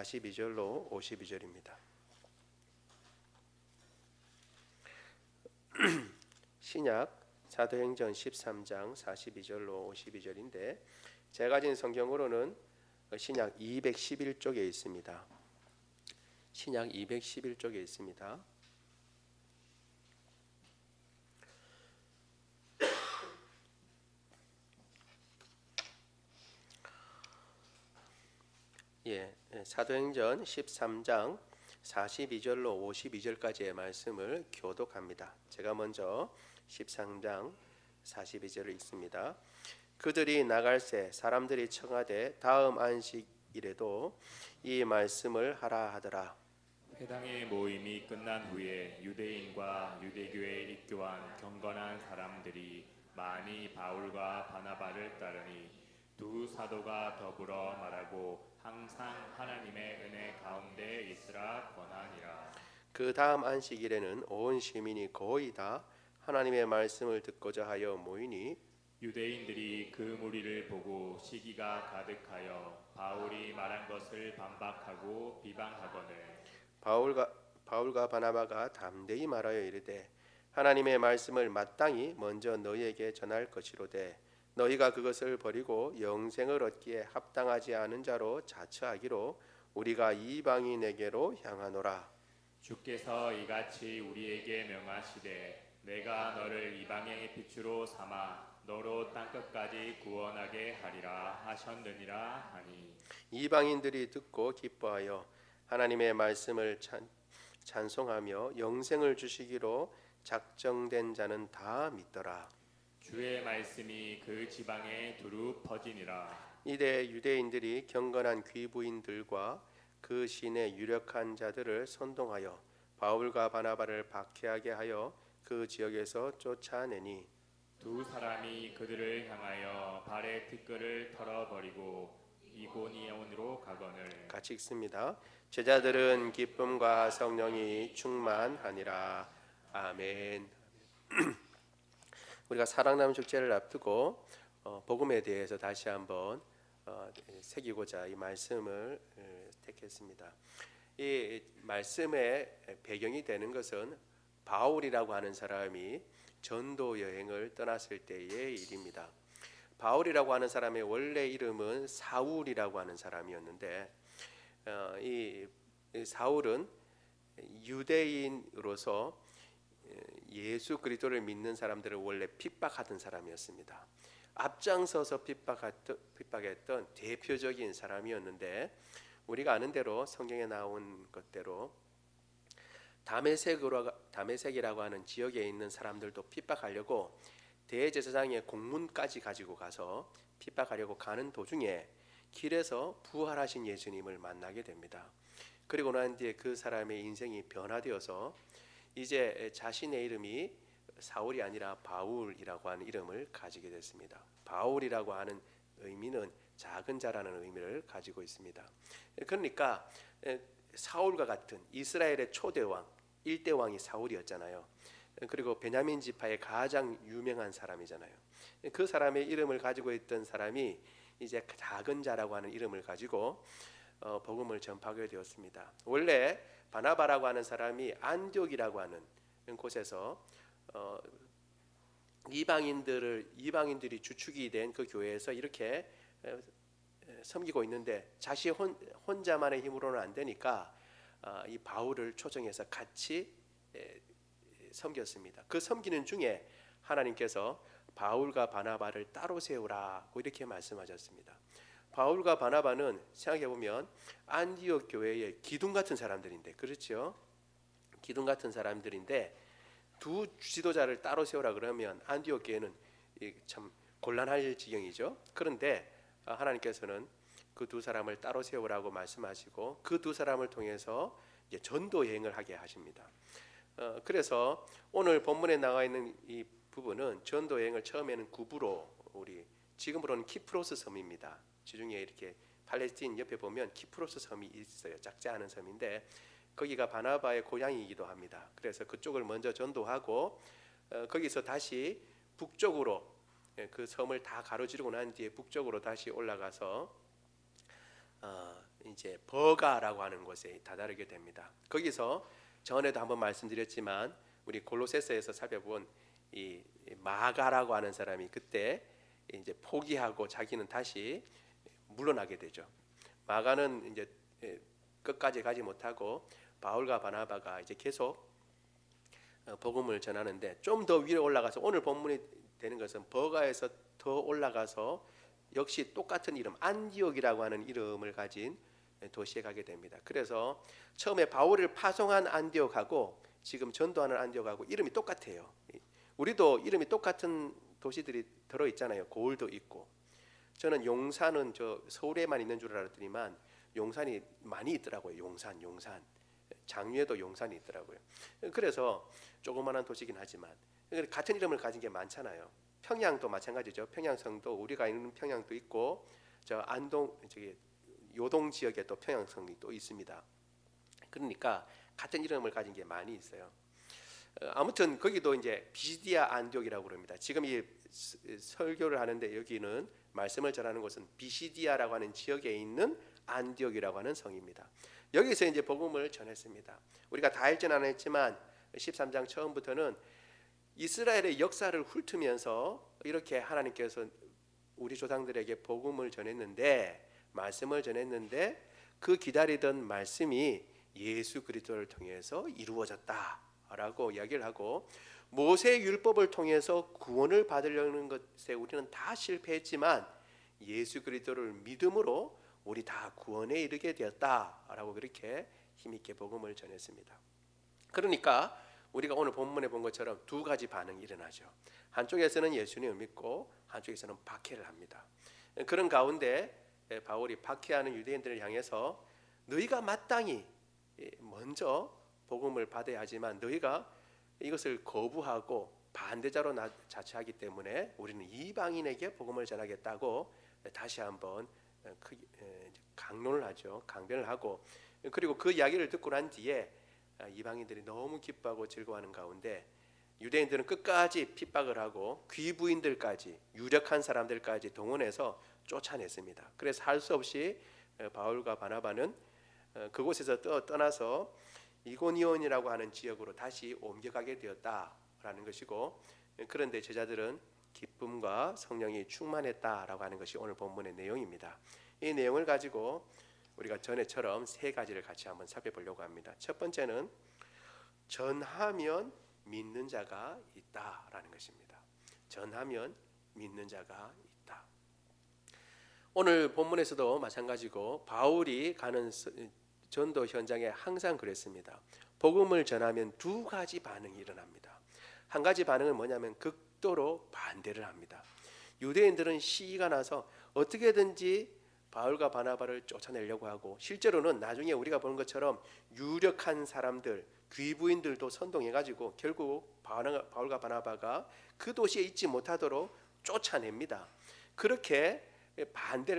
42절로 52절입니다. 신약 사도행전 13장 42절로 52절인데 제가 가진 성경으로는 신약 211쪽에 있습니다. 신약 211쪽에 있습니다. 사도행전 13장 42절로 52절까지의 말씀을 교독합니다. 제가 먼저 13장 42절을 읽습니다. 그들이 나갈새 사람들이 청하되 다음 안식일에도 이 말씀을 하라 하더라. 회당의 모임이 끝난 후에 유대인과 유대교에 입교한 경건한 사람들이 많이 바울과 바나바를 따르니 두 사도가 더불어 말하고 항상 하나님의 은혜 가운데 있으라 권하니라. 그 다음 안식일에는 온 시민이 거의 다 하나님의 말씀을 듣고자 하여 모이니 유대인들이 그 무리를 보고 시기가 가득하여 바울이 말한 것을 반박하고 비방하거늘 바울과 바나바가 담대히 말하여 이르되 하나님의 말씀을 마땅히 먼저 너희에게 전할 것이로되 너희가 그것을 버리고 영생을 얻기에 합당하지 않은 자로 자처하기로 우리가 이방인에게로 향하노라. 주께서 이같이 우리에게 명하시되 내가 너를 이방인의 빛으로 삼아 너로 땅끝까지 구원하게 하리라 하셨느니라 하니 이방인들이 듣고 기뻐하여 하나님의 말씀을 찬송하며 영생을 주시기로 작정된 자는 다 믿더라. 주의 말씀이 그 지방에 두루 퍼지니라. 이때 유대인들이 경건한 귀부인들과 그 신의 유력한 자들을 선동하여 바울과 바나바를 박해하게 하여 그 지역에서 쫓아내니 두 사람이 그들을 향하여 발의 티끌을 털어버리고 이고니온으로 가거늘. 같이 읽습니다. 제자들은 기쁨과 성령이 충만하니라. 아멘. 우리가 사랑나무 축제를 앞두고 복음에 대해서 다시 한번 새기고자 이 말씀을 택했습니다. 이 말씀의 배경이 되는 것은 바울이라고 하는 사람이 전도 여행을 떠났을 때의 일입니다. 바울이라고 하는 사람의 원래 이름은 사울이라고 하는 사람이었는데 이 사울은 유대인으로서 예수 그리스도를 믿는 사람들을 원래 핍박하던 사람이었습니다. 앞장서서 핍박했던 대표적인 사람이었는데 우리가 아는 대로 성경에 나온 것대로 다메섹이라고 하는 지역에 있는 사람들도 핍박하려고 대제사장의 공문까지 가지고 가서 핍박하려고 가는 도중에 길에서 부활하신 예수님을 만나게 됩니다. 그리고 난 뒤에 그 사람의 인생이 변화되어서 이제 자신의 이름이 사울이 아니라 바울이라고 하는 이름을 가지게 됐습니다. 바울이라고 하는 의미는 작은 자라는 의미를 가지고 있습니다. 그러니까 사울과 같은 이스라엘의 초대왕, 일대왕이 사울이었잖아요. 그리고 베냐민 지파의 가장 유명한 사람이잖아요. 그 사람의 이름을 가지고 있던 사람이 이제 작은 자라고 하는 이름을 가지고 복음을 전파하게 되었습니다. 원래 바나바라고 하는 사람이 안디옥이라고 하는 곳에서 이방인들이 주축이 된 그 교회에서 이렇게 섬기고 있는데 자신 혼자만의 힘으로는 안 되니까 이 바울을 초청해서 같이 섬겼습니다. 그 섬기는 중에 하나님께서 바울과 바나바를 따로 세우라고 이렇게 말씀하셨습니다. 바울과 바나바는 생각해 보면 안디옥 교회의 기둥 같은 사람들인데, 그렇죠? 기둥 같은 사람들인데 두 지도자를 따로 세우라 그러면 안디옥 교회는 참 곤란할 지경이죠. 그런데 하나님께서는 그 두 사람을 따로 세우라고 말씀하시고 그 두 사람을 통해서 이제 전도 여행을 하게 하십니다. 그래서 오늘 본문에 나와 있는 이 부분은 전도 여행을 처음에는 구부로 지금으로는 키프로스 섬입니다. 지중해 이렇게 팔레스틴 옆에 보면 키프로스 섬이 있어요. 작지 않은 섬인데 거기가 바나바의 고향이기도 합니다. 그래서 그쪽을 먼저 전도하고 거기서 다시 북쪽으로 그 섬을 다 가로지르고 난 뒤에 북쪽으로 다시 올라가서 이제 버가라고 하는 곳에 다다르게 됩니다. 거기서 전에도 한번 말씀드렸지만 우리 골로새서에서 살펴본 이 마가라고 하는 사람이 그때 이제 포기하고 자기는 다시 물러나게 되죠. 마가는 이제 끝까지 가지 못하고 바울과 바나바가 이제 계속 복음을 전하는데 좀 더 위로 올라가서 오늘 본문이 되는 것은 버가에서 더 올라가서 역시 똑같은 이름 안디옥이라고 하는 이름을 가진 도시에 가게 됩니다. 그래서 처음에 바울을 파송한 안디옥하고 지금 전도하는 안디옥하고 이름이 똑같아요. 우리도 이름이 똑같은 도시들이 들어 있잖아요. 고을도 있고. 저는 용산은 저 서울에만 있는 줄 알았더니만 용산이 많이 있더라고요. 용산. 장유에도 용산이 있더라고요. 그래서 조그마한 도시긴 하지만 같은 이름을 가진 게 많잖아요. 평양도 마찬가지죠. 평양성도 우리가 있는 평양도 있고 저 안동 저기 요동 지역에 또 평양성이 또 있습니다. 그러니까 같은 이름을 가진 게 많이 있어요. 아무튼 거기도 이제 비시디아 안디옥이라고 그럽니다. 지금 이 설교를 하는데 여기는 말씀을 전하는 곳은 비시디아라고 하는 지역에 있는 안디옥이라고 하는 성입니다. 여기서 이제 복음을 전했습니다. 우리가 다 읽지는 않았지만 13장 처음부터는 이스라엘의 역사를 훑으면서 이렇게 하나님께서 우리 조상들에게 복음을 전했는데 말씀을 전했는데 그 기다리던 말씀이 예수 그리스도를 통해서 이루어졌다라고 이야기를 하고 모세 율법을 통해서 구원을 받으려는 것에 우리는 다 실패했지만 예수 그리스도를 믿음으로 우리 다 구원에 이르게 되었다라고 그렇게 힘있게 복음을 전했습니다. 그러니까 우리가 오늘 본문에 본 것처럼 두 가지 반응이 일어나죠. 한쪽에서는 예수님을 믿고 한쪽에서는 박해를 합니다. 그런 가운데 바울이 박해하는 유대인들을 향해서 너희가 마땅히 먼저 복음을 받아야 하지만 너희가 이것을 거부하고 반대자로 자처하기 때문에 우리는 이방인에게 복음을 전하겠다고 다시 한번 강론을 하죠. 강변을 하고 그리고 그 이야기를 듣고 난 뒤에 이방인들이 너무 기뻐하고 즐거워하는 가운데 유대인들은 끝까지 핍박을 하고 귀부인들까지 유력한 사람들까지 동원해서 쫓아냈습니다. 그래서 할 수 없이 바울과 바나바는 그곳에서 떠나서 이고니온이라고 하는 지역으로 다시 옮겨가게 되었다라는 것이고 그런데 제자들은 기쁨과 성령이 충만했다라고 하는 것이 오늘 본문의 내용입니다. 이 내용을 가지고 우리가 전에처럼 세 가지를 같이 한번 살펴보려고 합니다. 첫 번째는 전하면 믿는 자가 있다라는 것입니다. 전하면 믿는 자가 있다. 오늘 본문에서도 마찬가지고 바울이 가는 전도 현장에 항상 그랬습니다. 복음을 전하면 두 가지 반응이 일어납니다. 한 가지 반응은 뭐냐면 극도로 반대를 합니다. 유대인들은 시기가 나서 어떻게든지 바울과 바나바를 쫓아내려고 하고 실제로는 나중에 우리가 보는 것처럼 유력한 사람들, 귀부인들도 선동해가지고 결국 바울과 바나바가 그 도시에 있지 못하도록 쫓아냅니다. 그렇게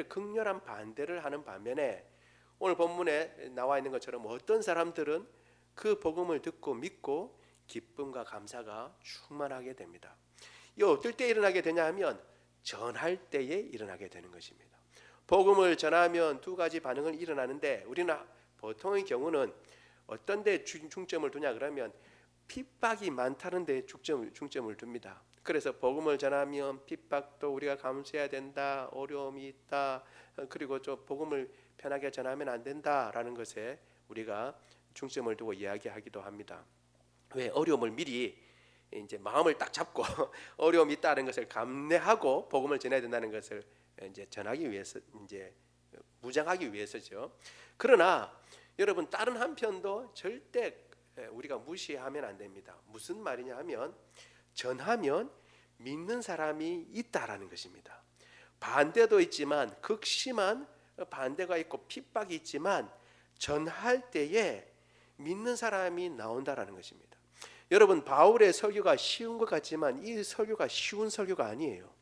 극렬한 반대를 하는 반면에 오늘 본문에 나와 있는 것처럼 어떤 사람들은 그 복음을 듣고 믿고 기쁨과 감사가 충만하게 됩니다. 이 어떨 때 일어나게 되냐 하면 전할 때에 일어나게 되는 것입니다. 복음을 전하면 두 가지 반응은 일어나는데 우리는 보통의 경우는 어떤 데 중점을 두냐 그러면 핍박이 많다는 데 중점을 둡니다. 그래서 복음을 전하면 핍박도 우리가 감수해야 된다. 어려움이 있다. 그리고 좀 복음을 편하게 전하면 안 된다라는 것에 우리가 중점을 두고 이야기하기도 합니다. 왜 어려움을 미리 이제 마음을 딱 잡고 어려움이 있다는 것을 감내하고 복음을 전해야 된다는 것을 이제 전하기 위해서 이제 무장하기 위해서죠. 그러나 여러분 다른 한편도 절대 우리가 무시하면 안 됩니다. 무슨 말이냐 하면 전하면 믿는 사람이 있다라는 것입니다. 반대도 있지만 극심한 반대가 있고 핍박이 있지만 전할 때에 믿는 사람이 나온다라는 것입니다. 여러분 바울의 설교가 쉬운 것 같지만 이 설교가 쉬운 설교가 아니에요.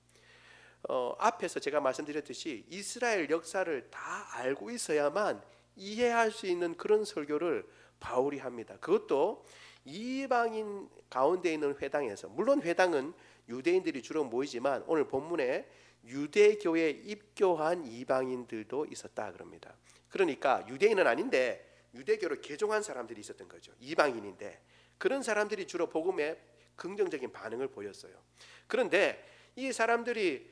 앞에서 제가 말씀드렸듯이 이스라엘 역사를 다 알고 있어야만 이해할 수 있는 그런 설교를 바울이 합니다. 그것도 이방인 가운데 있는 회당에서 물론 회당은 유대인들이 주로 모이지만 오늘 본문에 유대교에 입교한 이방인들도 있었다 그럽니다. 그러니까 유대인은 아닌데 유대교로 개종한 사람들이 있었던 거죠. 이방인인데 그런 사람들이 주로 복음에 긍정적인 반응을 보였어요. 그런데 이 사람들이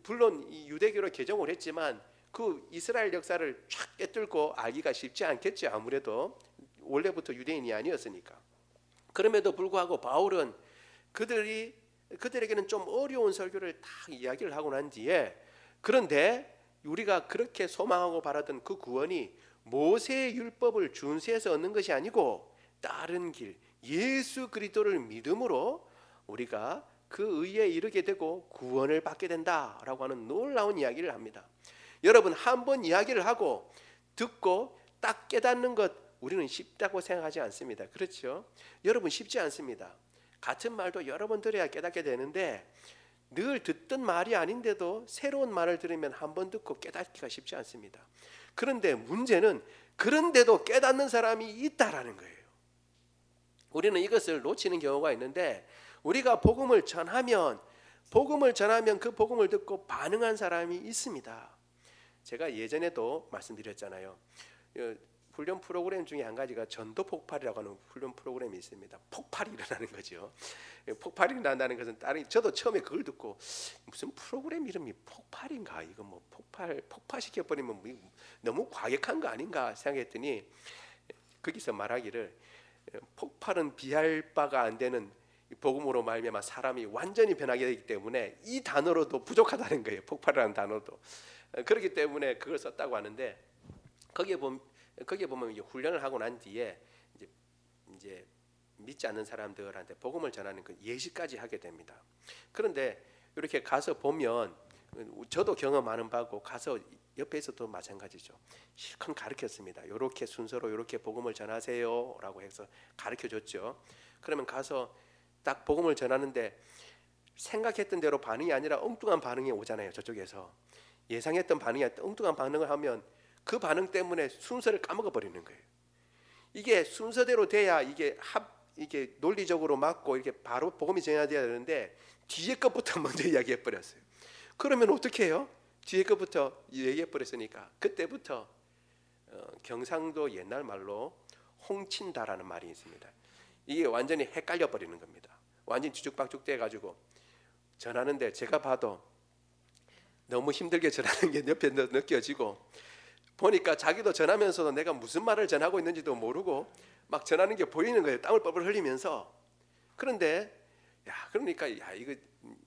물론 이 유대교로 개종을 했지만 그 이스라엘 역사를 쫙 꿰뚫고 알기가 쉽지 않겠죠. 아무래도 원래부터 유대인이 아니었으니까. 그럼에도 불구하고 바울은 그들에게는 좀 어려운 설교를 다 이야기를 하고 난 뒤에, 그런데 우리가 그렇게 소망하고 바라던 그 구원이 모세의 율법을 준수해서 얻는 것이 아니고 다른 길 예수 그리스도를 믿음으로 우리가 그 의에 이르게 되고 구원을 받게 된다라고 하는 놀라운 이야기를 합니다. 여러분, 한번 이야기를 하고 듣고 딱 깨닫는 것 우리는 쉽다고 생각하지 않습니다. 그렇죠? 여러분, 쉽지 않습니다. 같은 말도 여러 번 들어야 깨닫게 되는데 늘 듣던 말이 아닌데도 새로운 말을 들으면 한 번 듣고 깨닫기가 쉽지 않습니다. 그런데 문제는 그런데도 깨닫는 사람이 있다라는 거예요. 우리는 이것을 놓치는 경우가 있는데 우리가 복음을 전하면 그 복음을 듣고 반응한 사람이 있습니다. 제가 예전에도 말씀드렸잖아요. 훈련 프로그램 중에 한 가지가 전도 폭발이라고 하는 훈련 프로그램이 있습니다. 폭발이 일어나는 거죠. 폭발이 일어난다는 것은 저도 처음에 그걸 듣고 무슨 프로그램 이름이 폭발인가, 이거 뭐 폭파시켜 버리면 너무 과격한 거 아닌가 생각했더니 거기서 말하기를 폭발은 비할 바가 안 되는 복음으로 말미암아 사람이 완전히 변하게 되기 때문에 이 단어로도 부족하다는 거예요. 폭발이라는 단어도. 그렇기 때문에 그걸 썼다고 하는데 거기에 보면 이제 훈련을 하고 난 뒤에 이제 믿지 않는 사람들한테 복음을 전하는 그 예시까지 하게 됩니다. 그런데 이렇게 가서 보면 저도 경험 많은 바고 가서 옆에서도 마찬가지죠. 실컷 가르쳤습니다. 이렇게 순서로 이렇게 복음을 전하세요라고 해서 가르쳐줬죠. 그러면 가서 딱 복음을 전하는데 생각했던 대로 반응이 아니라 엉뚱한 반응이 오잖아요. 저쪽에서 예상했던 반응이 아니라 엉뚱한 반응을 하면 그 반응 때문에 순서를 까먹어 버리는 거예요. 이게 순서대로 돼야 이게 논리적으로 맞고 이렇게 바로 복음이 전해야 되는데 뒤에 것부터 먼저 이야기해 버렸어요. 그러면 어떻게 해요? 뒤에 것부터 얘기해 버렸으니까 그때부터 경상도 옛날 말로 홍친다라는 말이 있습니다. 이게 완전히 헷갈려 버리는 겁니다. 완전히 뒤죽박죽 돼 가지고 전하는데 제가 봐도 너무 힘들게 전하는 게 옆에 느껴지고 보니까 자기도 전하면서도 내가 무슨 말을 전하고 있는지도 모르고 막 전하는 게 보이는 거예요. 땀을 뻘뻘 흘리면서. 그런데 그러니까 이거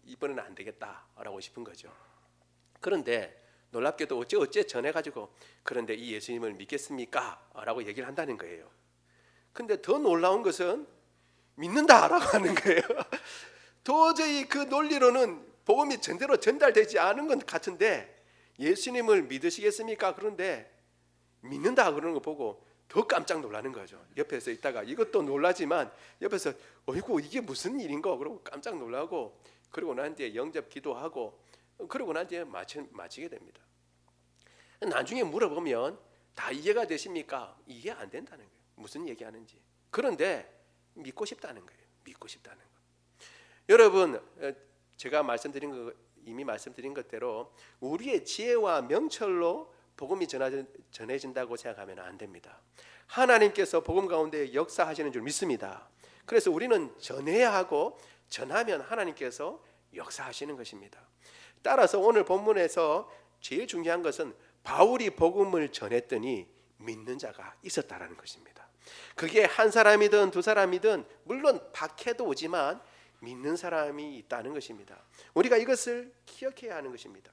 이번에는 안 되겠다라고 싶은 거죠. 그런데 놀랍게도 어째 전해가지고 그런데 이 예수님을 믿겠습니까? 라고 얘기를 한다는 거예요. 근데 더 놀라운 것은 믿는다라고 하는 거예요. 도저히 그 논리로는 복음이 제대로 전달되지 않은 것 같은데 예수님을 믿으시겠습니까? 그런데 믿는다 그러는 거 보고 더 깜짝 놀라는 거죠. 옆에서 있다가 이것도 놀라지만 옆에서 어이구 이게 무슨 일인가 그러고 깜짝 놀라고 그러고 난 뒤에 영접 기도하고 그러고 난 뒤에 마치게 됩니다. 나중에 물어보면 다 이해가 되십니까? 이해 안 된다는 거예요. 무슨 얘기하는지. 그런데 믿고 싶다는 거예요. 믿고 싶다는 거. 여러분, 제가 이미 말씀드린 것대로 우리의 지혜와 명철로 복음이 전해진다고 생각하면 안 됩니다. 하나님께서 복음 가운데 역사하시는 줄 믿습니다. 그래서 우리는 전해야 하고 전하면 하나님께서 역사하시는 것입니다. 따라서 오늘 본문에서 제일 중요한 것은 바울이 복음을 전했더니 믿는 자가 있었다라는 것입니다. 그게 한 사람이든 두 사람이든 물론 박해도 오지만 믿는 사람이 있다는 것입니다. 우리가 이것을 기억해야 하는 것입니다.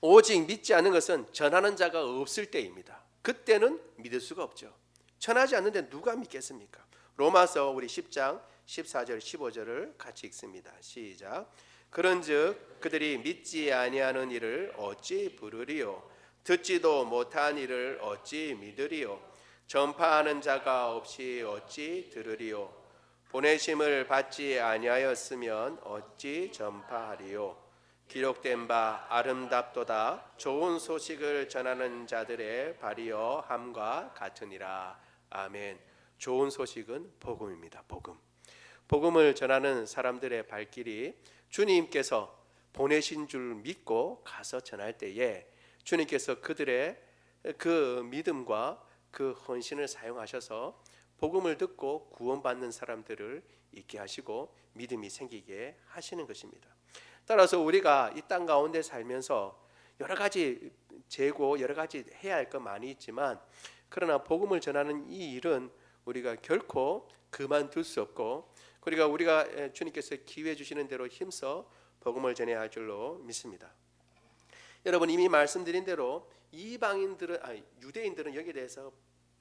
오직 믿지 않는 것은 전하는 자가 없을 때입니다. 그때는 믿을 수가 없죠. 전하지 않는데 누가 믿겠습니까? 로마서 우리 10장 14절 15절을 같이 읽습니다. 시작. 그런즉 그들이 믿지 아니하는 이를 어찌 부르리요? 듣지도 못한 이를 어찌 믿으리요? 전파하는 자가 없이 어찌 들으리요? 보내심을 받지 아니하였으면 어찌 전파하리요? 기록된 바 아름답도다 좋은 소식을 전하는 자들의 발이여 함과 같으니라. 아멘. 좋은 소식은 복음입니다. 복음을 전하는 사람들의 발길이 주님께서 보내신 줄 믿고 가서 전할 때에 주님께서 그들의 그 믿음과 그 헌신을 사용하셔서 복음을 듣고 구원받는 사람들을 있게 하시고 믿음이 생기게 하시는 것입니다. 따라서 우리가 이 땅 가운데 살면서 여러 가지 재고 여러 가지 해야 할 것 많이 있지만 그러나 복음을 전하는 이 일은 우리가 결코 그만둘 수 없고 우리가 주님께서 기회 주시는 대로 힘써 복음을 전해야 할 줄로 믿습니다. 여러분 이미 말씀드린 대로 유대인들은 여기에 대해서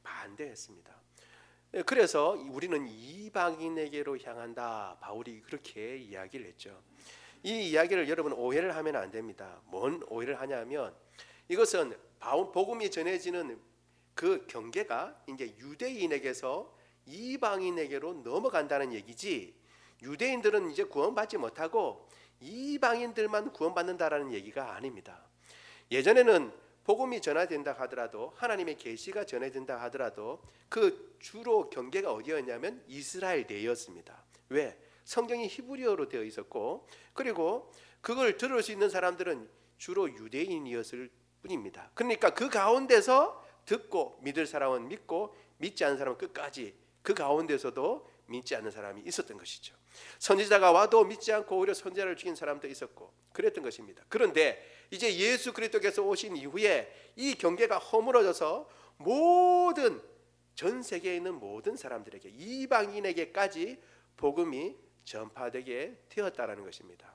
반대했습니다. 그래서 우리는 이방인에게로 향한다. 바울이 그렇게 이야기를 했죠. 이 이야기를 여러분 오해를 하면 안 됩니다. 뭔 오해를 하냐면 이것은 복음이 전해지는 그 경계가 이제 유대인에게서 이방인에게로 넘어간다는 얘기지 유대인들은 이제 구원받지 못하고 이방인들만 구원받는다라는 얘기가 아닙니다. 예전에는 복음이 전해진다 하더라도 하나님의 계시가 전해진다 하더라도 그 주로 경계가 어디였냐면 이스라엘 내였습니다. 왜? 성경이 히브리어로 되어 있었고 그리고 그걸 들을 수 있는 사람들은 주로 유대인이었을 뿐입니다. 그러니까 그 가운데서 듣고 믿을 사람은 믿고 믿지 않는 사람은 끝까지 그 가운데서도 믿지 않는 사람이 있었던 것이죠. 선지자가 와도 믿지 않고 오히려 선지자를 죽인 사람도 있었고 그랬던 것입니다. 그런데 이제 예수 그리스도께서 오신 이후에 이 경계가 허물어져서 전 세계에 있는 모든 사람들에게 이방인에게까지 복음이 전파되게 되었다라는 것입니다.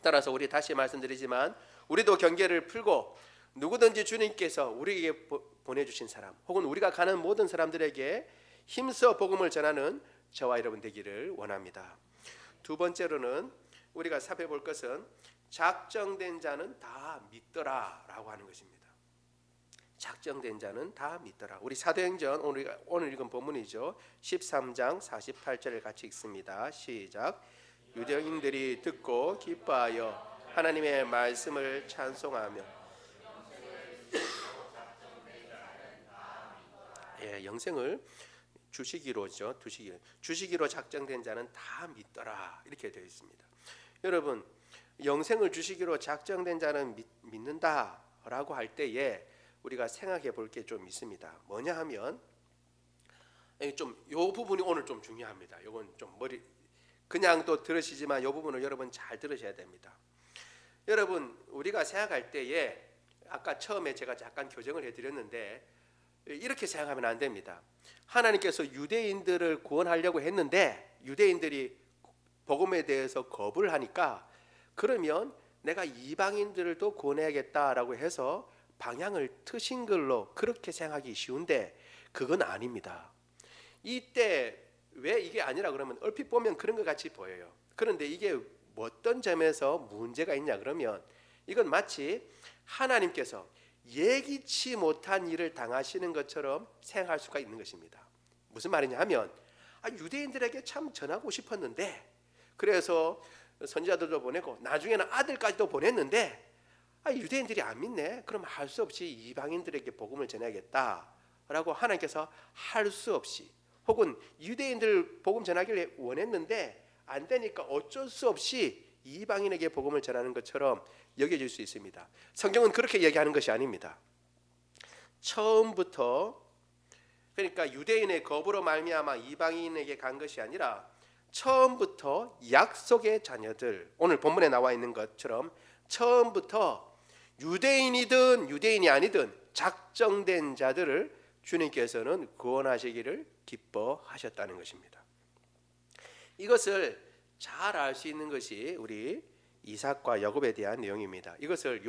따라서 우리 다시 말씀드리지만 우리도 경계를 풀고 누구든지 주님께서 우리에게 보내주신 사람 혹은 우리가 가는 모든 사람들에게 힘써 복음을 전하는 저와 여러분 되기를 원합니다. 두 번째로는 우리가 살펴볼 것은 작정된 자는 다 믿더라라고 하는 것입니다. 작정된 자는 다 믿더라. 우리 사도행전 오늘 읽은 본문이죠. 13장 48절을 같이 읽습니다. 시작. 유대인들이 듣고 기뻐하여 하나님의 말씀을 찬송하며 영생을 주시기로 작정된 자는 다 믿더라 이렇게 되어 있습니다. 여러분 영생을 주시기로 작정된 자는 믿는다라고 할 때에 우리가 생각해 볼 게 좀 있습니다. 뭐냐 하면 요 부분이 오늘 좀 중요합니다. 이건 좀 그냥 또 들으시지만 요 부분을 여러분 잘 들으셔야 됩니다. 여러분 우리가 생각할 때에 아까 처음에 제가 잠깐 교정을 해드렸는데 이렇게 생각하면 안 됩니다. 하나님께서 유대인들을 구원하려고 했는데 유대인들이 복음에 대해서 거부를 하니까 그러면 내가 이방인들도 구원해야겠다라고 해서 방향을 트신 걸로 그렇게 생각하기 쉬운데 그건 아닙니다. 이때 왜 이게 아니라 그러면 얼핏 보면 그런 것 같이 보여요. 그런데 이게 어떤 점에서 문제가 있냐 그러면 이건 마치 하나님께서 예기치 못한 일을 당하시는 것처럼 생각할 수가 있는 것입니다. 무슨 말이냐 하면 유대인들에게 참 전하고 싶었는데 그래서 선지자들도 보내고 나중에는 아들까지도 보냈는데 유대인들이 안 믿네. 그럼 할 수 없이 이방인들에게 복음을 전해야겠다라고 하나님께서 할 수 없이 혹은 유대인들 복음 전하기를 원했는데 안 되니까 어쩔 수 없이 이방인에게 복음을 전하는 것처럼 여겨질 수 있습니다. 성경은 그렇게 얘기하는 것이 아닙니다. 처음부터 그러니까 유대인의 거부로 말미암아 이방인에게 간 것이 아니라 처음부터 약속의 자녀들 오늘 본문에 나와 있는 것처럼 처음부터 유대인이든 유대인이 아니든 작정된 자들을 주님께서는 구원하시기를 기뻐하셨다는 것입니다. 이것을 잘 알 수 있는 것이 우리 이삭과 야곱에 대한 내용입니다. 이것을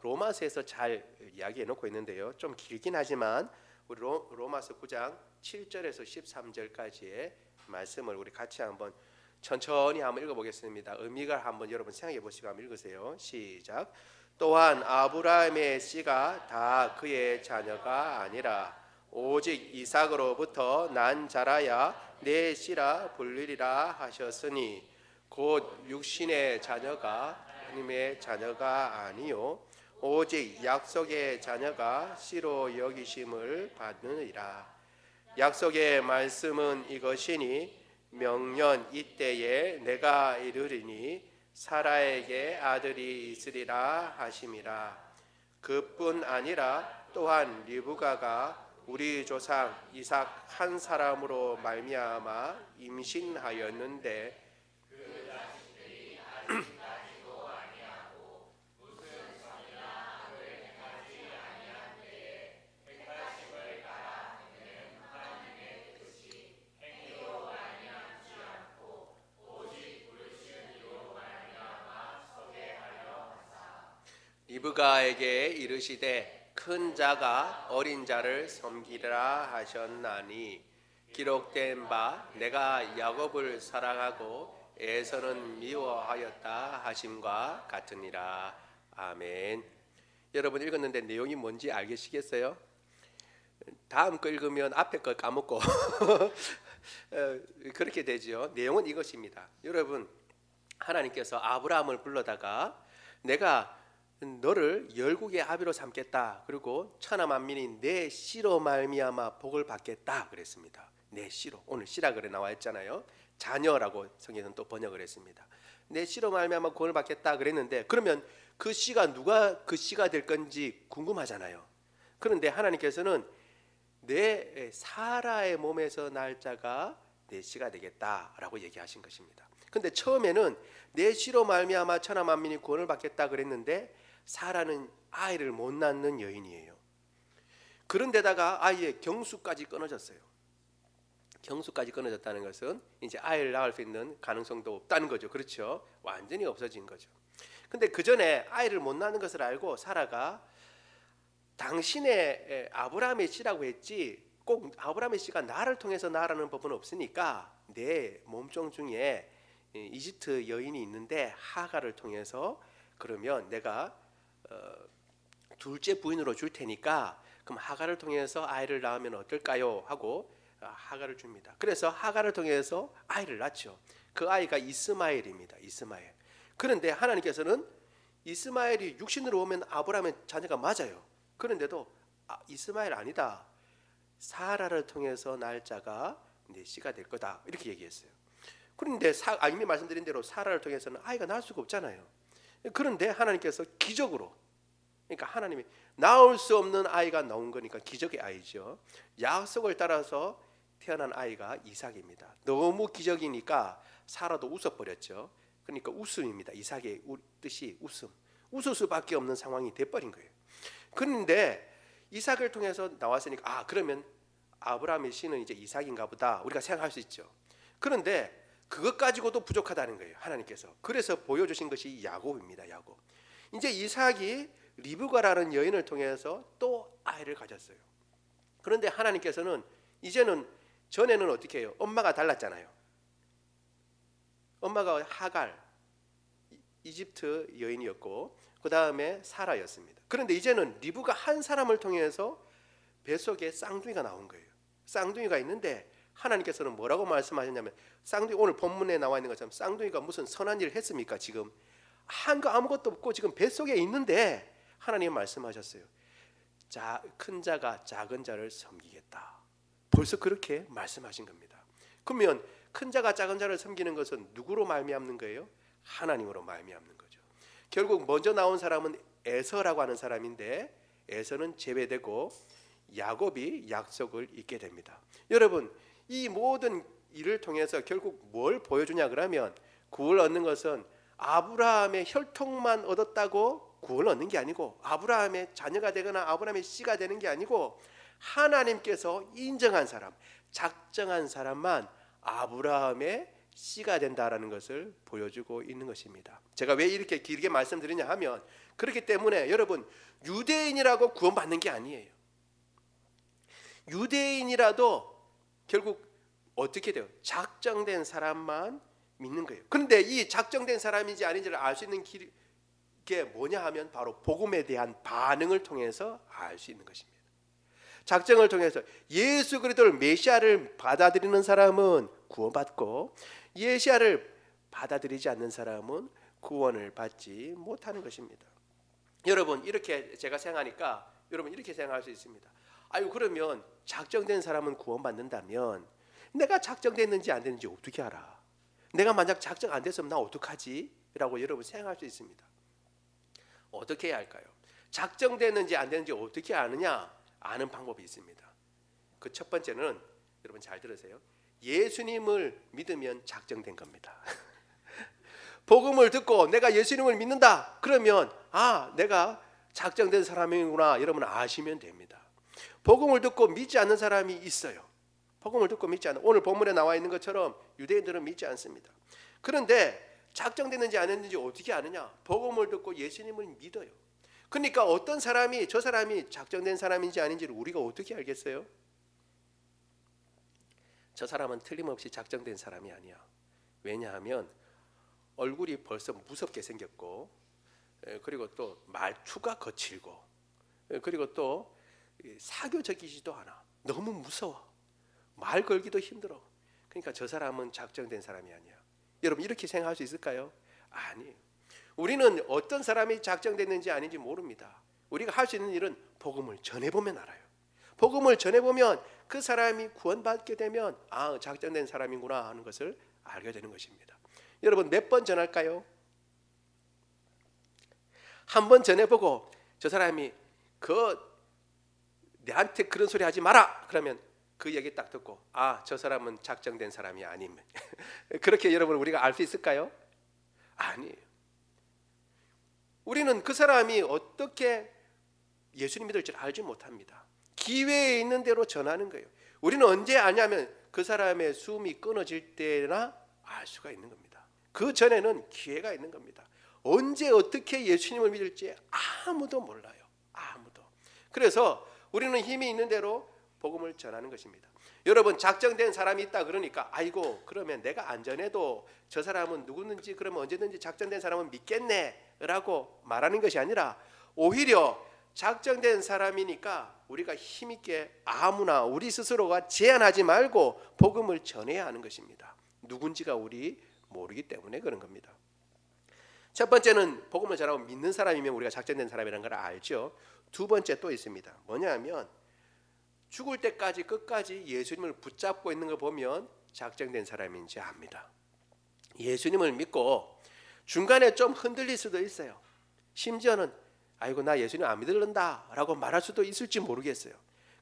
로마서에서 잘 이야기해 놓고 있는데요. 좀 길긴 하지만 우리 로마서 9장 7절에서 13절까지의 말씀을 우리 같이 한번 천천히 한번 읽어보겠습니다. 의미가 한번 여러분 생각해 보시고 한번 읽으세요. 시작. 또한 아브라함의 씨가 다 그의 자녀가 아니라 오직 이삭으로부터 난 자라야 내 씨라 불리리라 하셨으니 곧 육신의 자녀가 하나님의 자녀가 아니요 오직 약속의 자녀가 씨로 여기심을 받느니라. 약속의 말씀은 이것이니 명년 이때에 내가 이르리니 사라에게 아들이 있으리라 하심이라. 그뿐 아니라 또한 리브가가 우리 조상 이삭 한 사람으로 말미암아 임신하였는데 리브가에게 이르시되 큰 자가 어린 자를 섬기라 하셨나니 기록된 바 내가 야곱을 사랑하고 에서는 미워하였다 하심과 같으니라. 아멘. 여러분 읽었는데 내용이 뭔지 알겠시겠어요? 다음 거 읽으면 앞에 거 까먹고 그렇게 되죠. 내용은 이것입니다. 여러분, 하나님께서 아브라함을 불러다가 내가 너를 열국의 아비로 삼겠다. 그리고 천하 만민이 내 씨로 말미암아 복을 받겠다 그랬습니다. 내 씨로. 오늘 씨라 그래 나와 있잖아요. 자녀라고 성경은 또 번역을 했습니다. 내 씨로 말미암아 복을 받겠다 그랬는데 그러면 그 씨가 누가 그 씨가 될 건지 궁금하잖아요. 그런데 하나님께서는 내 사라의 몸에서 날 자가 내 씨가 되겠다라고 얘기하신 것입니다. 근데 처음에는 내 씨로 말미암아 천하 만민이 구원을 받겠다 그랬는데 사라는 아이를 못 낳는 여인이에요. 그런데다가 아이의 경수까지 끊어졌어요. 경수까지 끊어졌다는 것은 이제 아이를 낳을 수 있는 가능성도 없다는 거죠. 그렇죠? 완전히 없어진 거죠. 근데 그 전에 아이를 못 낳는 것을 알고 사라가 당신의 아브라함의 씨라고 했지 꼭 아브라함의 씨가 나를 통해서 낳으라는 법은 없으니까 내 몸종 중에 이집트 여인이 있는데 하갈을 통해서 그러면 내가 둘째 부인으로 줄 테니까 그럼 하갈을 통해서 아이를 낳으면 어떨까요? 하고 하갈을 줍니다. 그래서 하갈을 통해서 아이를 낳죠. 그 아이가 이스마엘입니다. 이스마엘. 그런데 하나님께서는 이스마엘이 육신으로 오면 아브라함의 자녀가 맞아요. 그런데도 이스마엘 아니다. 사라를 통해서 날 자가 내 씨가 될 거다. 이렇게 얘기했어요. 그런데 이미 말씀드린 대로 사라를 통해서는 아이가 낳을 수가 없잖아요. 그런데 하나님께서 기적으로, 그러니까 하나님이 낳을 수 없는 아이가 나온 거니까 기적의 아이죠. 약속을 따라서 태어난 아이가 이삭입니다. 너무 기적이니까 사라도 웃어버렸죠. 그러니까 웃음입니다. 이삭의 뜻이 웃음. 웃을 수밖에 없는 상황이 돼버린 거예요. 그런데 이삭을 통해서 나왔으니까 그러면 아브라함의 씨는 이제 이삭인가 보다 우리가 생각할 수 있죠. 그런데 그것 가지고도 부족하다는 거예요. 하나님께서. 그래서 보여주신 것이 야곱입니다. 야곱. 이제 이삭이 리브가라는 여인을 통해서 또 아이를 가졌어요. 그런데 하나님께서는 이제는 전에는 어떻게 해요? 엄마가 달랐잖아요. 엄마가 하갈 이집트 여인이었고 그 다음에 사라였습니다. 그런데 이제는 리브가 한 사람을 통해서 뱃속에 쌍둥이가 나온 거예요. 쌍둥이가 있는데 하나님께서는 뭐라고 말씀하셨냐면 쌍둥이 오늘 본문에 나와 있는 것처럼 쌍둥이가 무슨 선한 일을 했습니까? 지금 한 거 아무것도 없고 지금 뱃속에 있는데 하나님 말씀하셨어요. 큰 자가 작은 자를 섬기겠다. 벌써 그렇게 말씀하신 겁니다. 그러면 큰 자가 작은 자를 섬기는 것은 누구로 말미암는 거예요? 하나님으로 말미암는 거죠. 결국 먼저 나온 사람은 에서라고 하는 사람인데 에서는 제외되고 야곱이 약속을 잊게 됩니다. 여러분, 이 모든 일을 통해서 결국 뭘 보여주냐 그러면 구원을 얻는 것은 아브라함의 혈통만 얻었다고 구원을 얻는 게 아니고 아브라함의 자녀가 되거나 아브라함의 씨가 되는 게 아니고 하나님께서 인정한 사람, 작정한 사람만 아브라함의 씨가 된다라는 것을 보여주고 있는 것입니다. 제가 왜 이렇게 길게 말씀드리냐 하면 그렇기 때문에 여러분 유대인이라고 구원받는 게 아니에요. 유대인이라도 결국 어떻게 돼요? 작정된 사람만 믿는 거예요. 그런데 이 작정된 사람인지 아닌지를 알 수 있는 게 뭐냐 하면 바로 복음에 대한 반응을 통해서 알 수 있는 것입니다. 작정을 통해서 예수 그리스도를 메시아를 받아들이는 사람은 구원받고 메시아를 받아들이지 않는 사람은 구원을 받지 못하는 것입니다. 여러분 이렇게 제가 생각하니까 여러분 이렇게 생각할 수 있습니다. 그러면 작정된 사람은 구원받는다면 내가 작정됐는지 안 됐는지 어떻게 알아? 내가 만약 작정 안 됐으면 나 어떡하지? 라고 여러분 생각할 수 있습니다. 어떻게 해야 할까요? 작정됐는지 안 됐는지 어떻게 아느냐? 아는 방법이 있습니다. 그 첫 번째는 여러분 잘 들으세요. 예수님을 믿으면 작정된 겁니다. 복음을 듣고 내가 예수님을 믿는다. 그러면 내가 작정된 사람이구나. 여러분 아시면 됩니다. 복음을 듣고 믿지 않는 사람이 있어요. 복음을 듣고 믿지 않는, 오늘 본문에 나와 있는 것처럼 유대인들은 믿지 않습니다. 그런데 작정됐는지 안 했는지 어떻게 아느냐? 복음을 듣고 예수님을 믿어요. 그러니까 어떤 사람이 저 사람이 작정된 사람인지 아닌지를 우리가 어떻게 알겠어요? 저 사람은 틀림없이 작정된 사람이 아니야. 왜냐하면 얼굴이 벌써 무섭게 생겼고, 그리고 또 말투가 거칠고, 그리고 또 사교적이지도 않아. 너무 무서워. 말 걸기도 힘들어. 그러니까 저 사람은 작정된 사람이 아니야. 여러분 이렇게 생각할 수 있을까요? 아니에요. 우리는 어떤 사람이 작정됐는지 아닌지 모릅니다. 우리가 할 수 있는 일은 복음을 전해보면 알아요. 복음을 전해보면 그 사람이 구원받게 되면 작정된 사람이구나 하는 것을 알게 되는 것입니다. 여러분 몇 번 전할까요? 한 번 전해보고 저 사람이 내한테 그런 소리 하지 마라 그러면 그 얘기 딱 듣고 저 사람은 작정된 사람이 아니면 그렇게 여러분 우리가 알 수 있을까요? 아니에요. 우리는 그 사람이 어떻게 예수님 믿을 줄 알지 못합니다. 기회에 있는 대로 전하는 거예요. 우리는 언제 아냐면 그 사람의 숨이 끊어질 때나 알 수가 있는 겁니다. 그 전에는 기회가 있는 겁니다. 언제 어떻게 예수님을 믿을지 아무도 몰라요. 아무도. 그래서 우리는 힘이 있는 대로 복음을 전하는 것입니다. 여러분 작정된 사람이 있다 그러니까 아이고 그러면 내가 안 전해도 저 사람은 누구든지 그러면 언제든지 작정된 사람은 믿겠네 라고 말하는 것이 아니라 오히려 작정된 사람이니까 우리가 힘있게 아무나 우리 스스로가 제한하지 말고 복음을 전해야 하는 것입니다. 누군지가 우리 모르기 때문에 그런 겁니다. 첫 번째는 복음을 전하고 믿는 사람이면 우리가 작정된 사람이라는 걸 알죠. 두 번째 또 있습니다. 뭐냐 하면 죽을 때까지 끝까지 예수님을 붙잡고 있는 걸 보면 작정된 사람인지 압니다. 예수님을 믿고 중간에 좀 흔들릴 수도 있어요. 심지어는 아이고 나 예수님 안 믿는다 라고 말할 수도 있을지 모르겠어요.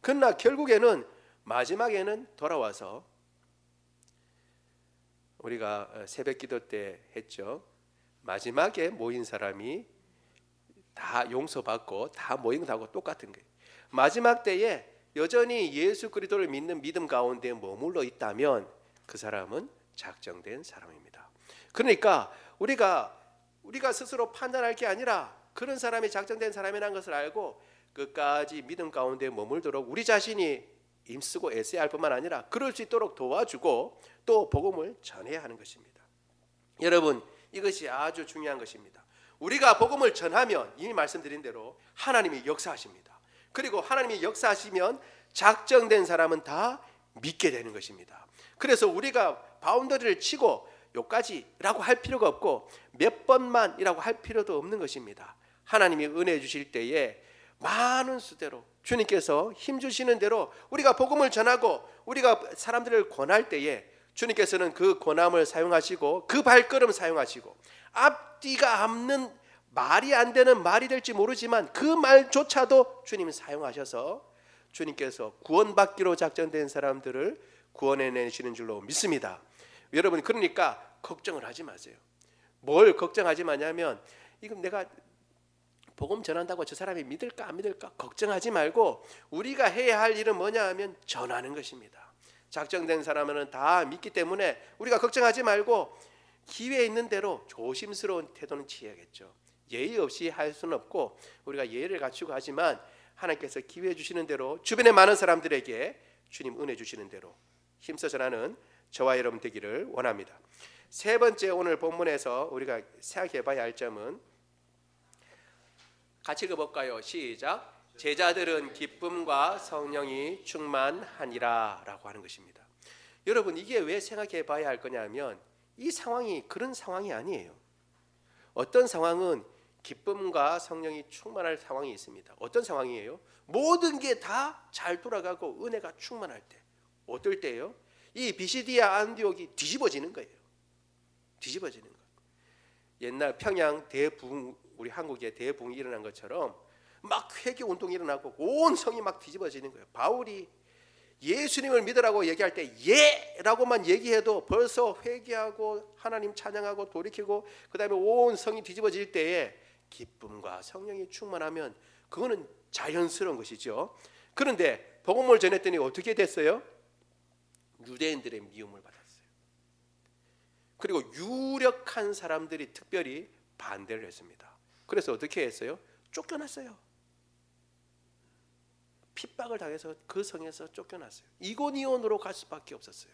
그러나 결국에는 마지막에는 돌아와서 우리가 새벽 기도 때 했죠. 마지막에 모인 사람이 다 용서받고 다 모인 것하고 똑같은 거예요. 마지막 때에 여전히 예수 그리스도를 믿는 믿음 가운데 머물러 있다면 그 사람은 작정된 사람입니다. 그러니까 우리가 스스로 판단할 게 아니라 그런 사람이 작정된 사람이라는 것을 알고 끝까지 믿음 가운데 머물도록 우리 자신이 힘쓰고 애써야 할 뿐만 아니라 그럴 수 있도록 도와주고 또 복음을 전해야 하는 것입니다. 여러분 이것이 아주 중요한 것입니다. 우리가 복음을 전하면 이미 말씀드린 대로 하나님이 역사하십니다. 그리고 하나님이 역사하시면 작정된 사람은 다 믿게 되는 것입니다. 그래서 우리가 바운더리를 치고 요까지라고 할 필요가 없고 몇 번만이라고 할 필요도 없는 것입니다. 하나님이 은혜 주실 때에 많은 수대로 주님께서 힘 주시는 대로 우리가 복음을 전하고 우리가 사람들을 권할 때에 주님께서는 그 권함을 사용하시고 그 발걸음 사용하시고 앞뒤가 없는 말이 안 되는 말이 될지 모르지만 그 말조차도 주님이 사용하셔서 주님께서 구원받기로 작정된 사람들을 구원해내시는 줄로 믿습니다. 여러분 그러니까 걱정을 하지 마세요. 뭘 걱정하지 마냐면 이건 내가 복음 전한다고 저 사람이 믿을까 안 믿을까 걱정하지 말고 우리가 해야 할 일은 뭐냐 하면 전하는 것입니다. 작정된 사람은 다 믿기 때문에 우리가 걱정하지 말고 기회 있는 대로 조심스러운 태도는 취해야겠죠. 예의 없이 할 수는 없고 우리가 예의를 갖추고 하지만 하나님께서 기회 주시는 대로 주변의 많은 사람들에게 주님 은혜 주시는 대로 힘써 전하는 저와 여러분 되기를 원합니다. 세 번째 오늘 본문에서 우리가 생각해 봐야 할 점은 같이 읽어볼까요? 시작. 제자들은 기쁨과 성령이 충만하니라 라고 하는 것입니다. 여러분 이게 왜 생각해 봐야 할 거냐면 이 상황이 그런 상황이 아니에요. 어떤 상황은 기쁨과 성령이 충만할 상황이 있습니다. 어떤 상황이에요? 모든 게 다 잘 돌아가고 은혜가 충만할 때. 어떨 때예요? 이 비시디아 안디옥이 뒤집어지는 거예요. 뒤집어지는 거. 옛날 평양 대붕 우리 한국에 대붕이 일어난 것처럼 막 회개 운동이 일어나고 온 성이 막 뒤집어지는 거예요. 바울이 예수님을 믿으라고 얘기할 때 예라고만 얘기해도 벌써 회개하고 하나님 찬양하고 돌이키고 그 다음에 온 성이 뒤집어질 때에 기쁨과 성령이 충만하면 그거는 자연스러운 것이죠. 그런데 복음을 전했더니 어떻게 됐어요? 유대인들의 미움을 받았어요. 그리고 유력한 사람들이 특별히 반대를 했습니다. 그래서 어떻게 했어요? 쫓겨났어요. 핍박을 당해서 그 성에서 쫓겨났어요. 이고니온으로 갈 수밖에 없었어요.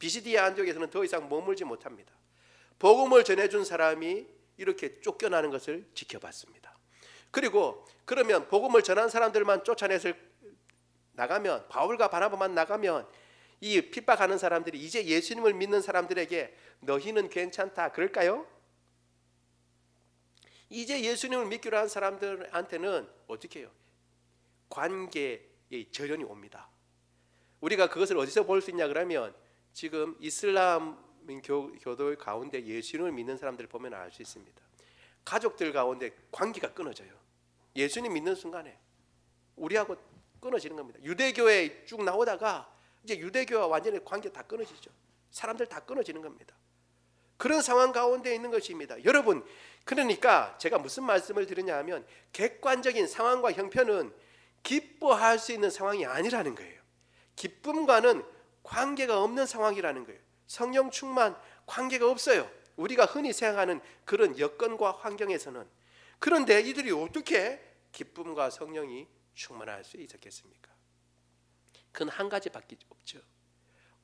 비시디아 안디옥에서는 더 이상 머물지 못합니다. 복음을 전해준 사람이 이렇게 쫓겨나는 것을 지켜봤습니다. 그리고 그러면 복음을 전한 사람들만 쫓아내서 나가면, 바울과 바나바만 나가면 이 핍박하는 사람들이 이제 예수님을 믿는 사람들에게 너희는 괜찮다 그럴까요? 이제 예수님을 믿기로 한 사람들한테는 어떻게 해요? 관계의 절연이 옵니다. 우리가 그것을 어디서 볼 수 있냐 그러면 지금 이슬람 교도 가운데 예수님을 믿는 사람들을 보면 알 수 있습니다. 가족들 가운데 관계가 끊어져요. 예수님 믿는 순간에 우리하고 끊어지는 겁니다. 유대교에 쭉 나오다가 이제 유대교와 완전히 관계 다 끊어지죠. 사람들 다 끊어지는 겁니다. 그런 상황 가운데 있는 것입니다. 여러분, 그러니까 제가 무슨 말씀을 드리냐 하면 객관적인 상황과 형편은 기뻐할 수 있는 상황이 아니라는 거예요. 기쁨과는 관계가 없는 상황이라는 거예요. 성령 충만 관계가 없어요. 우리가 흔히 생각하는 그런 여건과 환경에서는. 그런데 이들이 어떻게 기쁨과 성령이 충만할 수 있었겠습니까? 그건 한 가지밖에 없죠.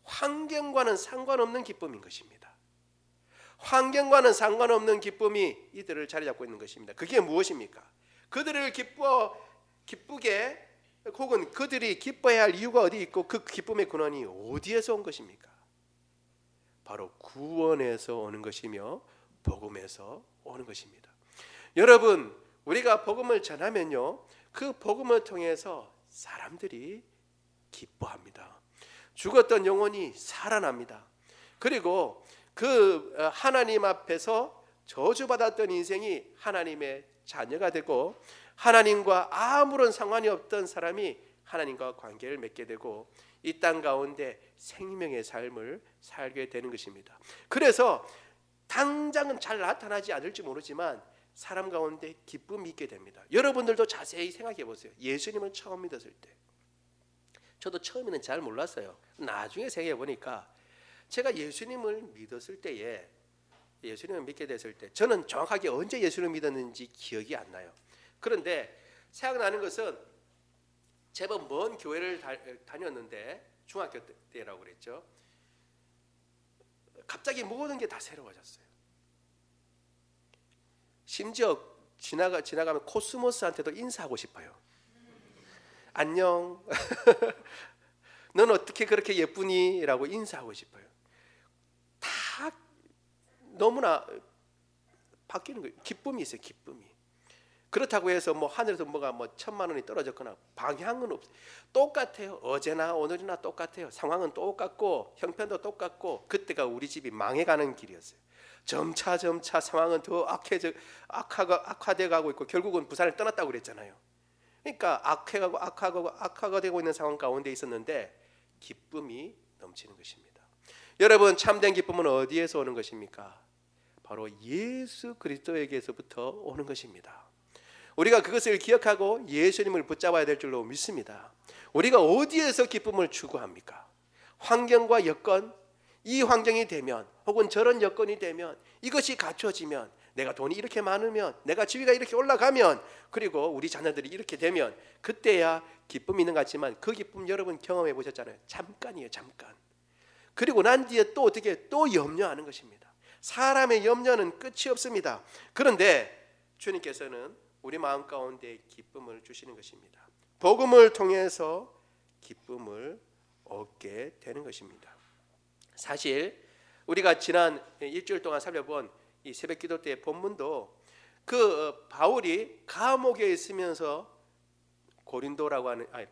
환경과는 상관없는 기쁨인 것입니다. 환경과는 상관없는 기쁨이 이들을 자리 잡고 있는 것입니다. 그게 무엇입니까? 그들을 기쁘게 혹은 그들이 기뻐해야 할 이유가 어디 있고 그 기쁨의 근원이 어디에서 온 것입니까? 바로 구원에서 오는 것이며 복음에서 오는 것입니다. 여러분, 우리가 복음을 전하면요, 그 복음을 통해서 사람들이 기뻐합니다. 죽었던 영혼이 살아납니다. 그리고 그 하나님 앞에서 저주받았던 인생이 하나님의 자녀가 되고 하나님과 아무런 상관이 없던 사람이 하나님과 관계를 맺게 되고 이 땅 가운데 생명의 삶을 살게 되는 것입니다. 그래서 당장은 잘 나타나지 않을지 모르지만 사람 가운데 기쁨이 있게 됩니다. 여러분들도 자세히 생각해 보세요. 예수님을 처음 믿었을 때, 저도 처음에는 잘 몰랐어요. 나중에 생각해 보니까 제가 예수님을 믿었을 때에, 예수님을 믿게 됐을 때, 저는 정확하게 언제 예수님을 믿었는지 기억이 안 나요. 그런데 생각나는 것은 제법 먼 교회를 다녔는데 중학교 때라고 그랬죠. 갑자기 모든 게 다 새로워졌어요. 심지어 지나가면 코스모스한테도 인사하고 싶어요. 안녕. 넌 어떻게 그렇게 예쁘니? 라고 인사하고 싶어요. 다 너무나 바뀌는 거예요. 기쁨이 있어요. 기쁨이. 그렇다고 해서 뭐 하늘에서 뭐가 뭐 1,000만 원이 떨어졌거나 방향은 없어요. 똑같아요. 어제나 오늘이나 똑같아요. 상황은 똑같고 형편도 똑같고 그때가 우리 집이 망해가는 길이었어요. 점차 상황은 더 악화돼 가고 있고 결국은 부산을 떠났다고 그랬잖아요. 그러니까 악화가 되고 있는 상황 가운데 있었는데 기쁨이 넘치는 것입니다. 여러분, 참된 기쁨은 어디에서 오는 것입니까? 바로 예수 그리스도에게서부터 오는 것입니다. 우리가 그것을 기억하고 예수님을 붙잡아야 될 줄로 믿습니다. 우리가 어디에서 기쁨을 추구합니까? 환경과 여건, 이 환경이 되면 혹은 저런 여건이 되면 이것이 갖춰지면 내가 돈이 이렇게 많으면 내가 지위가 이렇게 올라가면 그리고 우리 자녀들이 이렇게 되면 그때야 기쁨이 있는 것 같지만 그 기쁨 여러분 경험해 보셨잖아요. 잠깐이에요. 잠깐. 그리고 난 뒤에 또 어떻게 또 염려하는 것입니다. 사람의 염려는 끝이 없습니다. 그런데 주님께서는 우리 마음 가운데 기쁨을 주시는 것입니다. 복음을 통해서 기쁨을 얻게 되는 것입니다. 사실 우리가 지난 일주일 동안 살펴본 이 새벽기도 때의 본문도 그 바울이 감옥에 있으면서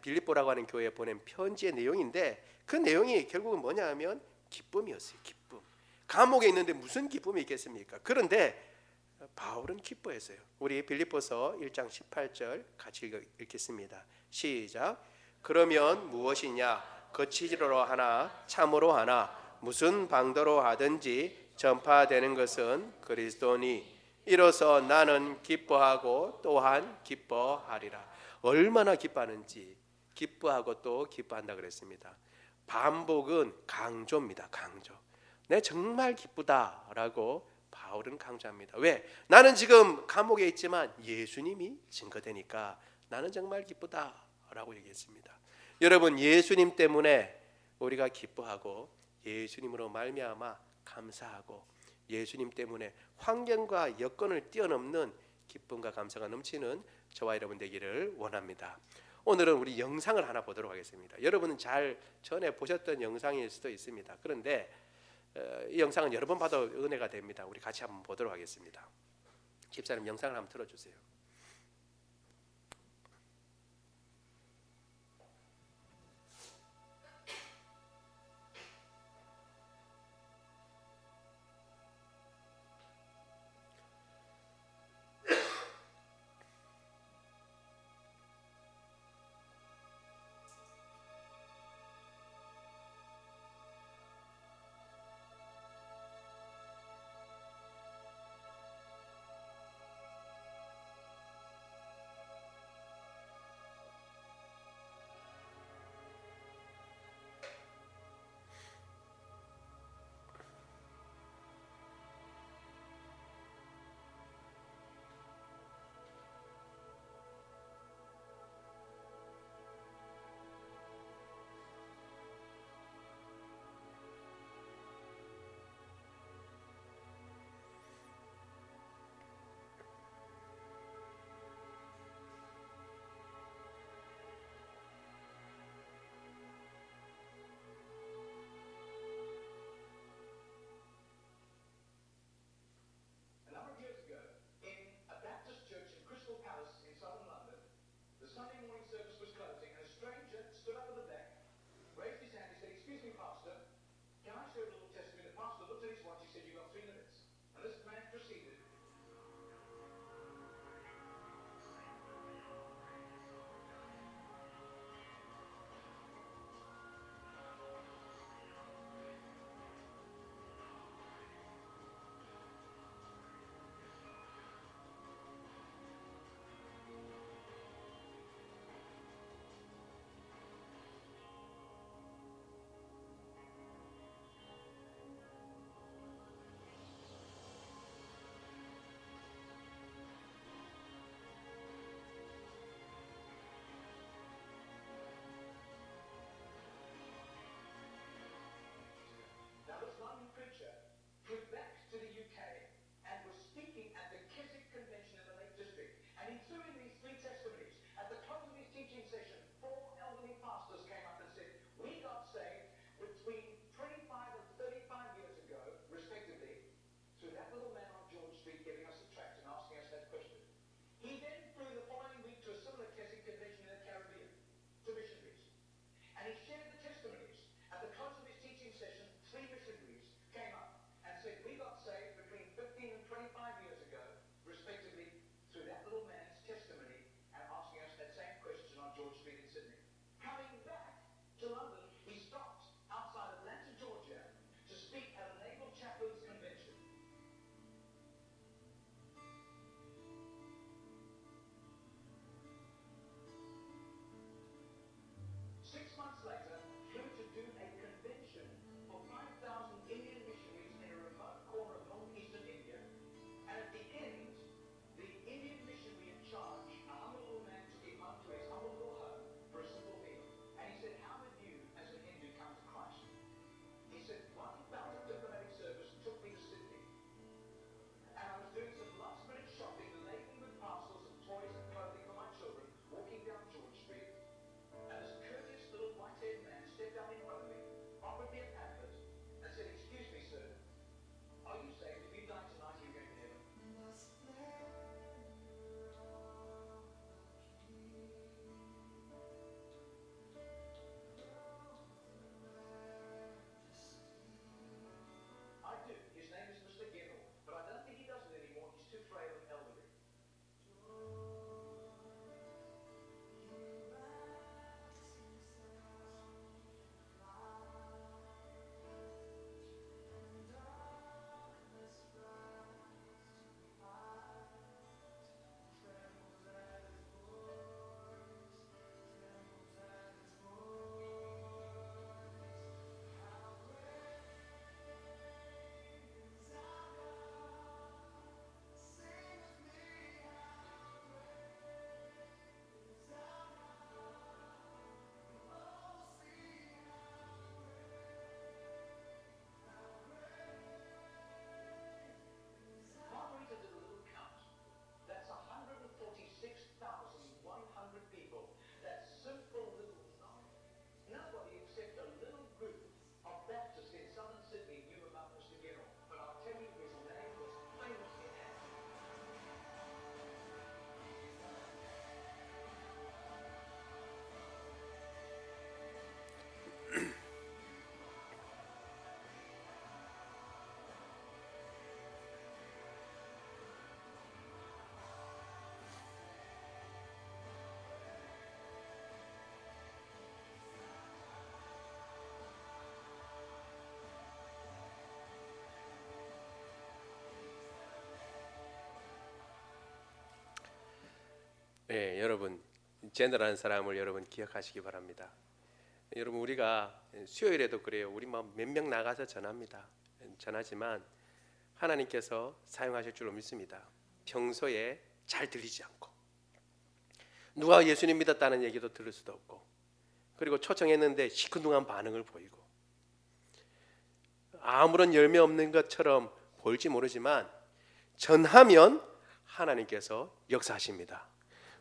빌립보라고 하는 교회에 보낸 편지의 내용인데 그 내용이 결국은 뭐냐 하면 기쁨이었어요. 기쁨. 감옥에 있는데 무슨 기쁨이 있겠습니까? 그런데 바울은 기뻐했어요. 우리 빌립보서 1장 18절 같이 읽겠습니다. 시작. 그러면 무엇이냐? 거치기로 하나 참으로 하나 무슨 방도로 하든지 전파되는 것은 그리스도니 이로써 나는 기뻐하고 또한 기뻐하리라. 얼마나 기뻐하는지 기뻐하고 또 기뻐한다 그랬습니다. 반복은 강조입니다. 강조. 내 정말 기쁘다라고 바울은 강조합니다. 왜? 나는 지금 감옥에 있지만 예수님이 증거되니까 나는 정말 기쁘다라고 얘기했습니다. 여러분, 예수님 때문에 우리가 기뻐하고 예수님으로 말미암아 감사하고 예수님 때문에 환경과 여건을 뛰어넘는 기쁨과 감사가 넘치는 저와 여러분 되기를 원합니다. 오늘은 우리 영상을 하나 보도록 하겠습니다. 여러분은 잘 전에 보셨던 영상일 수도 있습니다. 그런데 이 영상은 여러 번 봐도 은혜가 됩니다. 우리 같이 한번 보도록 하겠습니다. 집사님 영상을 한번 틀어주세요. 예, 여러분 제너라는 사람을 여러분 기억하시기 바랍니다. 여러분 우리가 수요일에도 그래요. 우리 몇 명 나가서 전하지만 하나님께서 사용하실 줄로 믿습니다. 평소에 잘 들리지 않고 누가 예수님 믿었다는 얘기도 들을 수도 없고, 그리고 초청했는데 시큰둥한 반응을 보이고 아무런 열매 없는 것처럼 보일지 모르지만 전하면 하나님께서 역사하십니다.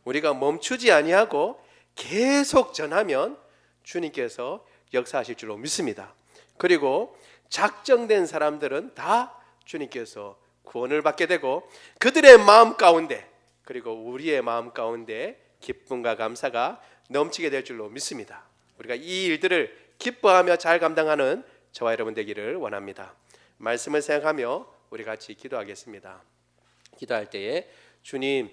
우리가 멈추지 아니하고 계속 전하면 주님께서 역사하실 줄로 믿습니다. 그리고 작정된 사람들은 다 주님께서 구원을 받게 되고 그들의 마음 가운데, 그리고 우리의 마음 가운데 기쁨과 감사가 넘치게 될 줄로 믿습니다. 우리가 이 일들을 기뻐하며 잘 감당하는 저와 여러분 되기를 원합니다. 말씀을 생각하며 우리 같이 기도하겠습니다. 기도할 때에 주님,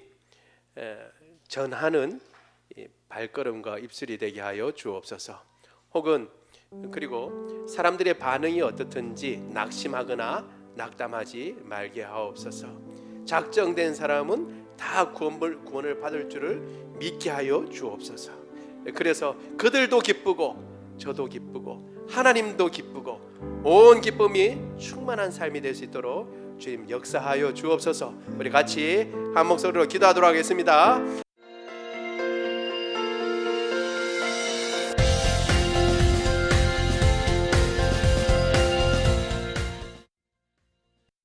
전하는 발걸음과 입술이 되게 하여 주옵소서. 혹은 그리고 사람들의 반응이 어떻든지 낙심하거나 낙담하지 말게 하옵소서. 작정된 사람은 다 구원을 받을 줄을 믿게 하여 주옵소서. 그래서 그들도 기쁘고 저도 기쁘고 하나님도 기쁘고 온 기쁨이 충만한 삶이 될 수 있도록 주님 역사하여 주옵소서. 우리 같이 한 목소리로 기도하도록 하겠습니다.